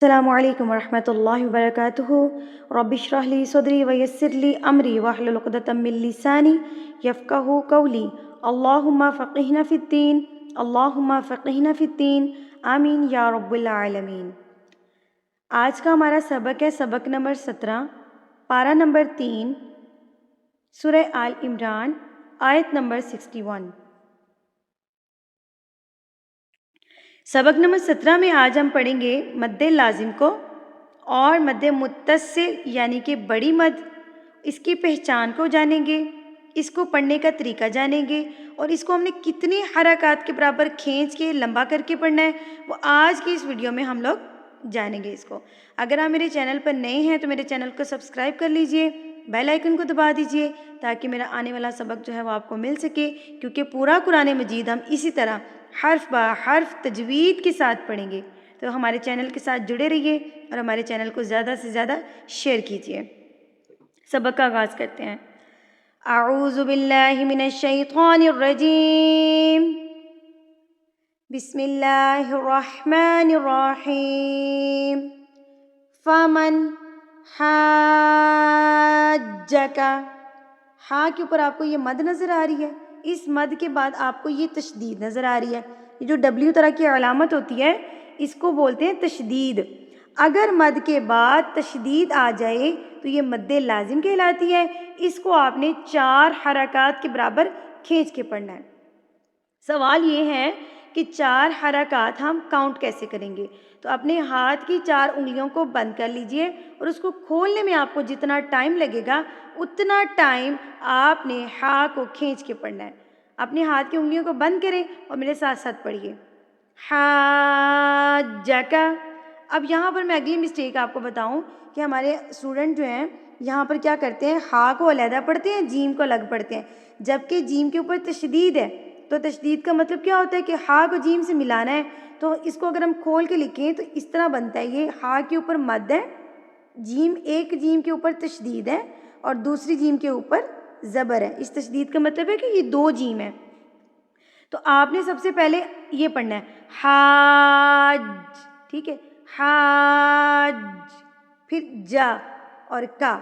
السلام علیکم ورحمۃ اللہ وبرکاتہ۔ رب اشرح لی صدری ویسر لی امری واحلل عقدۃ من لسانی یفقہوا قولی۔ اللہم فقہنا فی الدین، اللہم فقہنا فی الدین، آمین یا رب العالمین۔ آج کا ہمارا سبق ہے سبق نمبر 17، پارہ نمبر 3، سورہ آل عمران، آیت نمبر 61۔ سبق نمبر 17 میں آج ہم پڑھیں گے مد لازم کو اور مد متصل یعنی کہ بڑی مد، اس کی پہچان کو جانیں گے، اس کو پڑھنے کا طریقہ جانیں گے اور اس کو ہم نے کتنے حرکات کے برابر کھینچ کے لمبا کر کے پڑھنا ہے وہ آج کی اس ویڈیو میں ہم لوگ جانیں گے اس کو۔ اگر آپ میرے چینل پر نئے ہیں تو میرے چینل کو سبسکرائب کر لیجئے، بیل آئیکن کو دبا دیجئے تاکہ میرا آنے والا سبق جو ہے وہ آپ کو مل سکے، کیونکہ پورا قرآن مجید ہم اسی طرح حرف با حرف تجوید کے ساتھ پڑھیں گے۔ تو ہمارے چینل کے ساتھ جڑے رہیے اور ہمارے چینل کو زیادہ سے زیادہ شیئر کیجیے۔ سبق کا آغاز کرتے ہیں۔ اعوذ باللہ من الشیطان الرجیم، بسم اللہ الرحمن الرحیم۔ فمن حاجک، ہاں کے اوپر آپ کو یہ مد نظر آ رہی ہے، اس مد کے بعد آپ کو یہ تشدید نظر آ رہی ہے۔ یہ جو ڈبلیو طرح کی علامت ہوتی ہے اس کو بولتے ہیں تشدید۔ اگر مد کے بعد تشدید آ جائے تو یہ مد لازم کہلاتی ہے۔ اس کو آپ نے 4 حرکات کے برابر کھینچ کے پڑھنا ہے۔ سوال یہ ہے کہ 4 حرکات ہم کاؤنٹ کیسے کریں گے؟ تو اپنے ہاتھ کی 4 انگلیوں کو بند کر لیجئے اور اس کو کھولنے میں آپ کو جتنا ٹائم لگے گا اتنا ٹائم آپ نے ہا کو کھینچ کے پڑھنا ہے۔ اپنے ہاتھ کی انگلیوں کو بند کریں اور میرے ساتھ ساتھ پڑھیے، حاجک۔ اب یہاں پر میں اگلی مسٹیک آپ کو بتاؤں کہ ہمارے اسٹوڈنٹ جو ہیں یہاں پر کیا کرتے ہیں، ہا کو علیحدہ پڑھتے ہیں، جیم کو الگ پڑھتے ہیں، جبکہ جیم کے اوپر تشدید ہے۔ تو تشدید کا مطلب کیا ہوتا ہے کہ ہا کو جیم سے ملانا ہے۔ تو اس کو اگر ہم کھول کے لکھیں تو اس طرح بنتا ہے، یہ ہا کے اوپر مد ہے، جیم، ایک جیم کے اوپر تشدید ہے اور دوسری جیم کے اوپر زبر ہے۔ اس تشدید کا مطلب ہے کہ یہ 2 جیم ہیں۔ تو آپ نے سب سے پہلے یہ پڑھنا ہے حاج، ٹھیک ہے، حاج، پھر جا اور کا۔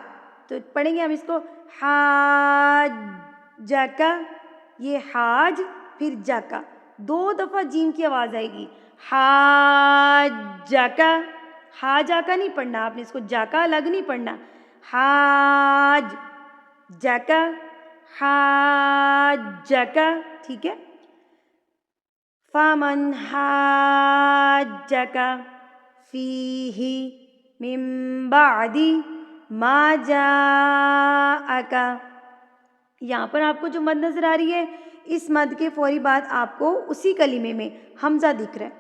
تو پڑھیں گے ہم اس کو حاجکا، یہ حاج پھر جاکا، 2 دفعہ جیم کی آواز آئے گی، حاجکا۔ ہا جاکا نہیں پڑھنا آپ نے، اس کو جاکا الگ نہیں پڑھنا، حاج جاکا، حاجکا، ٹھیک ہے۔ فَمَنْ حَاجَّكَ فِيهِ مِن بَعْدِ مَا جَاءَكَ، یہاں پر آپ کو جو مد نظر آ رہی ہے اس مد کے فوری بعد آپ کو اسی کلمے میں حمزہ دکھ رہا ہے۔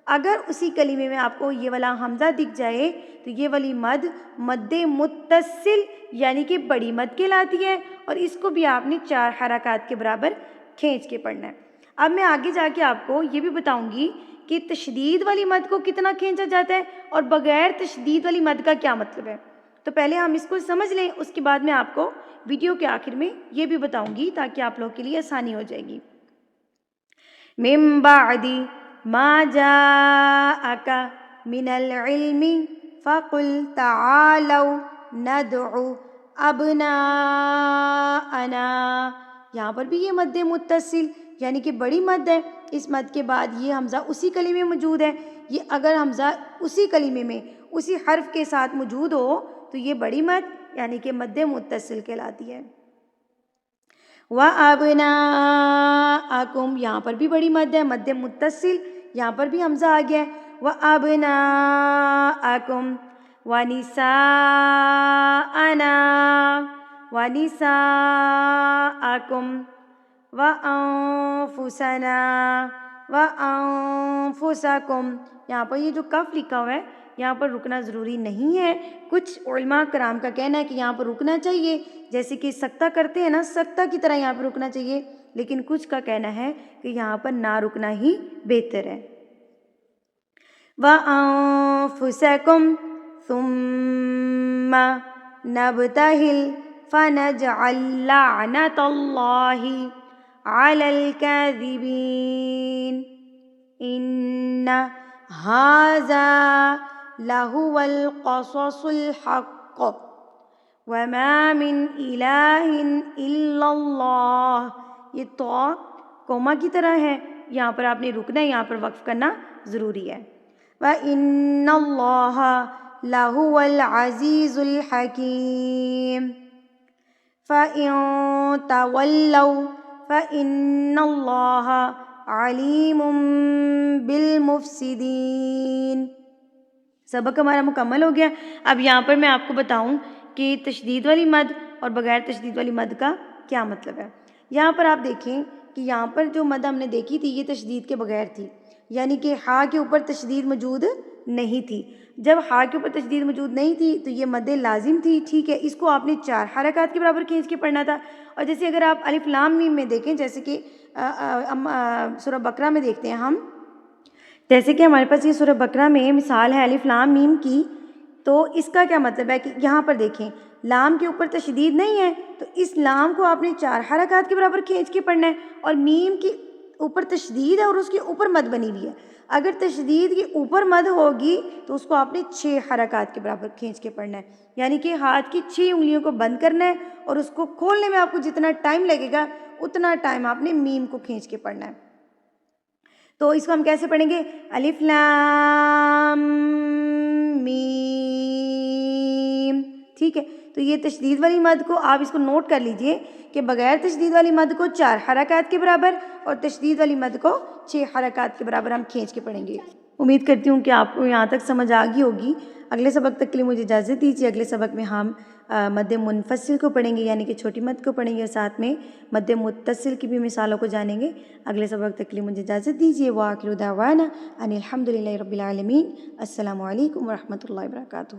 اگر اسی کلمے میں آپ کو یہ والا حمزہ دکھ جائے تو یہ والی مد مد متصل یعنی کہ بڑی مد کہلاتی ہے اور اس کو بھی آپ نے 4 حرکات کے برابر کھینچ کے پڑھنا ہے۔ اب میں آگے جا کے آپ کو یہ بھی بتاؤں گی کہ تشدید والی مد کو کتنا کھینچا جاتا ہے اور بغیر تشدید والی مد کا کیا مطلب ہے۔ تو پہلے ہم اس کو سمجھ لیں، اس کے بعد میں آپ کو ویڈیو کے آخر میں یہ بھی بتاؤں گی تاکہ آپ لوگوں کے لیے آسانی ہو جائے گی۔ من بعد ما جاءك من العلم فقل تعالوا ندعو ابناءنا، یہاں پر بھی یہ مد متصل یعنی کہ بڑی مد ہے۔ اس مد کے بعد یہ حمزہ اسی کلمے میں موجود ہے، یہ اگر حمزہ اسی کلمے میں اسی حرف کے ساتھ موجود ہو تو یہ بڑی مد یعنی کہ مد متصل کہلاتی ہے۔ وَأَبْنَاءَكُمْ، یہاں پر بھی بڑی مد ہے، مد متصل، یہاں پر بھی حمزہ آ گیا ہے، وَأَبْنَاءَكُمْ وَنِسَاءَنَا، وَنِسَاءَكُمْ وَأَنفُسَنَا وَأَنفُسَكُمْ، یہاں پر یہ جو کف لکھا ہوا ہے یہاں پر رکنا ضروری نہیں ہے۔ کچھ علماء کرام کا کہنا ہے کہ یہاں پر رکنا چاہیے، جیسے کہ سکتہ کرتے ہیں نا، سکتہ کی طرح یہاں پر رکنا چاہیے، لیکن کچھ کا کہنا ہے کہ یہاں پر نہ رکنا ہی بہتر ہے۔ وَأَنفُسَكُمْ ثُمَّ نَبْتَهِلْ فَنَجْعَلْ لَعْنَةَ اللَّهِ عَلَى الْكَاذِبِينَ إِنَّ هَذَا لہو القصص الحق وما من الہ الا اللہ. یہ تو کوما کی طرح ہے، یہاں پر آپ نے رکنا ہے، یہاں پر وقف کرنا ضروری ہے. وَإِنَّ اللَّهَ لَهُوَ الْعَزِيزُ الْحَكِيمُ. فَإِن تَوَلَّوْا فَإِنَّ اللَّهَ عَلِيمٌ بِالْمُفْسِدِينَ. سبق ہمارا مکمل ہو گیا. اب یہاں پر میں آپ کو بتاؤں کہ تشدید والی مد اور بغیر تشدید والی مد کا کیا مطلب ہے. یہاں پر آپ دیکھیں کہ یہاں پر جو مد ہم نے دیکھی تھی یہ تشدید کے بغیر تھی، یعنی کہ ہا کے اوپر تشدید موجود نہیں تھی. جب ہا کے اوپر تشدید موجود نہیں تھی تو یہ مد لازم تھی، ٹھیک ہے. اس کو آپ نے 4 حرکات کے برابر کھینچ کے پڑھنا تھا. اور جیسے اگر آپ الف لام میم میں دیکھیں، جیسے کہ سورہ بقرہ میں دیکھتے ہیں ہم، جیسے کہ ہمارے پاس یہ سورہ بقرہ میں مثال ہے الف لام میم کی، تو اس کا کیا مطلب ہے کہ یہاں پر دیکھیں لام کے اوپر تشدید نہیں ہے تو اس لام کو آپ نے 4 حرکات کے برابر کھینچ کے پڑھنا ہے. اور میم کے اوپر تشدید ہے اور اس کے اوپر مد بنی ہوئی ہے. اگر تشدید کے اوپر مد ہوگی تو اس کو آپ نے 6 حرکات کے برابر کھینچ کے پڑھنا ہے، یعنی کہ ہاتھ کی 6 انگلیوں کو بند کرنا ہے اور اس کو کھولنے میں آپ کو جتنا ٹائم لگے گا اتنا ٹائم آپ نے میم کو کھینچ کے پڑھنا ہے. تو اس کو ہم کیسے پڑھیں گے؟ الف لام میم، ٹھیک ہے. تو یہ تشدید والی مد کو آپ اس کو نوٹ کر لیجئے کہ بغیر تشدید والی مد کو 4 حرکات کے برابر اور تشدید والی مد کو 6 حرکات کے برابر ہم کھینچ کے پڑھیں گے. امید کرتی ہوں کہ آپ کو یہاں تک سمجھ آ گئی ہوگی. اگلے سبق تک کے لیے مجھے اجازت دیجیے. اگلے سبق میں ہم مد منفصل کو پڑھیں گے، یعنی کہ چھوٹی مد کو پڑھیں گے، اور ساتھ میں مد متصل کی بھی مثالوں کو جانیں گے. اگلے سبق تک کے لیے مجھے اجازت دیجیے. وآخر دعوانا ان الحمد للہ رب العالمین. السلام علیکم ورحمۃ اللہ وبرکاتہ.